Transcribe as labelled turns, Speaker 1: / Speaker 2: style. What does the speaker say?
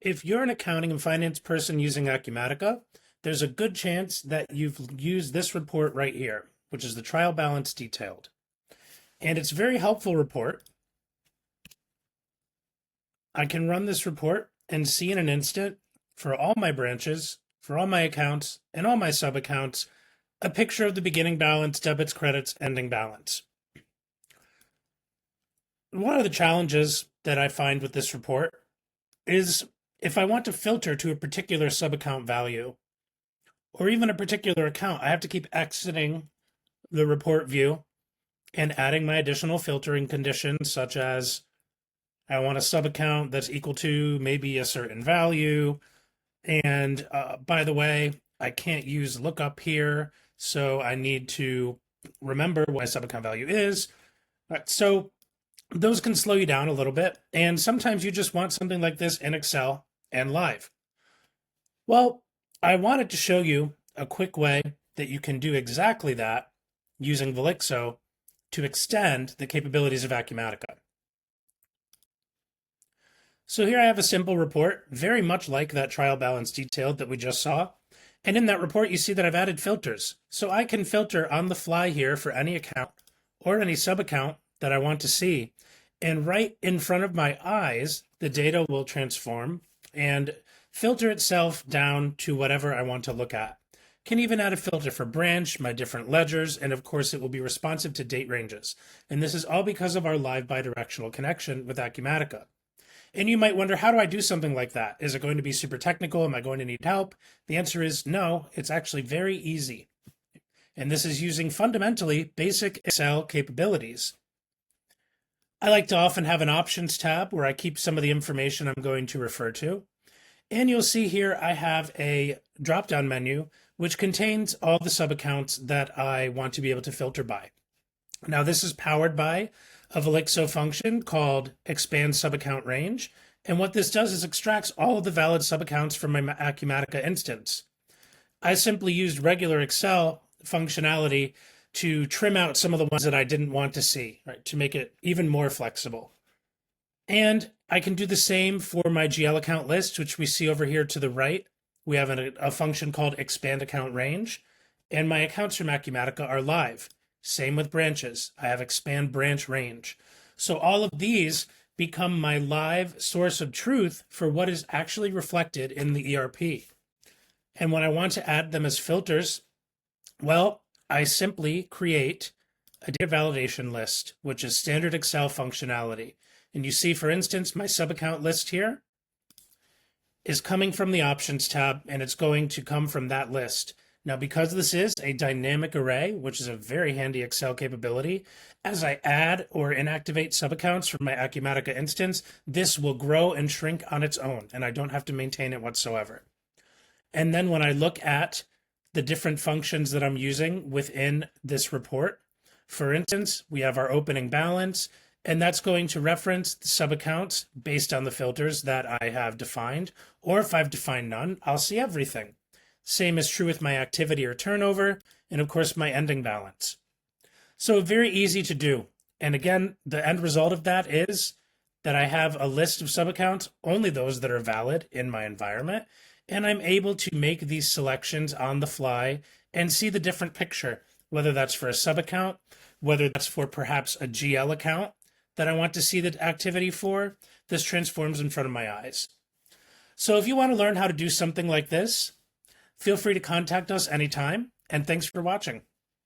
Speaker 1: If you're an accounting and finance person using Acumatica, there's a good chance that you've used this report right here, which is the trial balance detailed. And it's a very helpful report. I can run this report and see in an instant for all my branches, for all my accounts, and all my sub-accounts, a picture of the beginning balance, debits, credits, ending balance. One of the challenges that I find with this report is if I want to filter to a particular sub-account value, or even a particular account, I have to keep exiting the report view and adding my additional filtering conditions, such as I want a sub-account that's equal to maybe a certain value. And by the way, I can't use lookup here, so I need to remember what my sub-account value is. So those can slow you down a little bit. And sometimes you just want something like this in Excel and live. Well, I wanted to show you a quick way that you can do exactly that using Velixo to extend the capabilities of Acumatica. So here I have a simple report, very much like that trial balance detailed that we just saw. And in that report, you see that I've added filters. So I can filter on the fly here for any account or any sub-account that I want to see. And right in front of my eyes, the data will transform and filter itself down to whatever I want to look at. Can even add a filter for branch, my different ledgers, and of course it will be responsive to date ranges. And this is all because of our live bidirectional connection with Acumatica. And you might wonder, how do I do something like that? Is it going to be super technical? Am I going to need help? The answer is no, it's actually very easy. And this is using fundamentally basic Excel capabilities. I like to often have an options tab where I keep some of the information I'm going to refer to. And you'll see here I have a drop-down menu which contains all the sub-accounts that I want to be able to filter by. Now this is powered by a Velixo function called expand sub-account range. And what this does is extracts all of the valid sub-accounts from my Acumatica instance. I simply used regular Excel functionality to trim out some of the ones that I didn't want to see, right, to make it even more flexible. And I can do the same for my GL account list, which we see over here to the right. We have a function called expand account range, and my accounts from Acumatica are live. Same with branches. I have expand branch range. So all of these become my live source of truth for what is actually reflected in the ERP. And when I want to add them as filters, well, I simply create a data validation list, which is standard Excel functionality. And you see, for instance, my sub-account list here is coming from the options tab, and it's going to come from that list. Now, because this is a dynamic array, which is a very handy Excel capability, as I add or inactivate sub-accounts from my Acumatica instance, this will grow and shrink on its own, and I don't have to maintain it whatsoever. And then when I look at the different functions that I'm using within this report, for instance, we have our opening balance, and that's going to reference the sub-accounts based on the filters that I have defined, or if I've defined none, I'll see everything. Same is true with my activity or turnover, and of course my ending balance. So very easy to do. And again, the end result of that is that I have a list of sub-accounts, only those that are valid in my environment, and I'm able to make these selections on the fly and see the different picture, whether that's for a sub-account, whether that's for perhaps a GL account that I want to see the activity for. This transforms in front of my eyes. So if you want to learn how to do something like this, feel free to contact us anytime, and thanks for watching.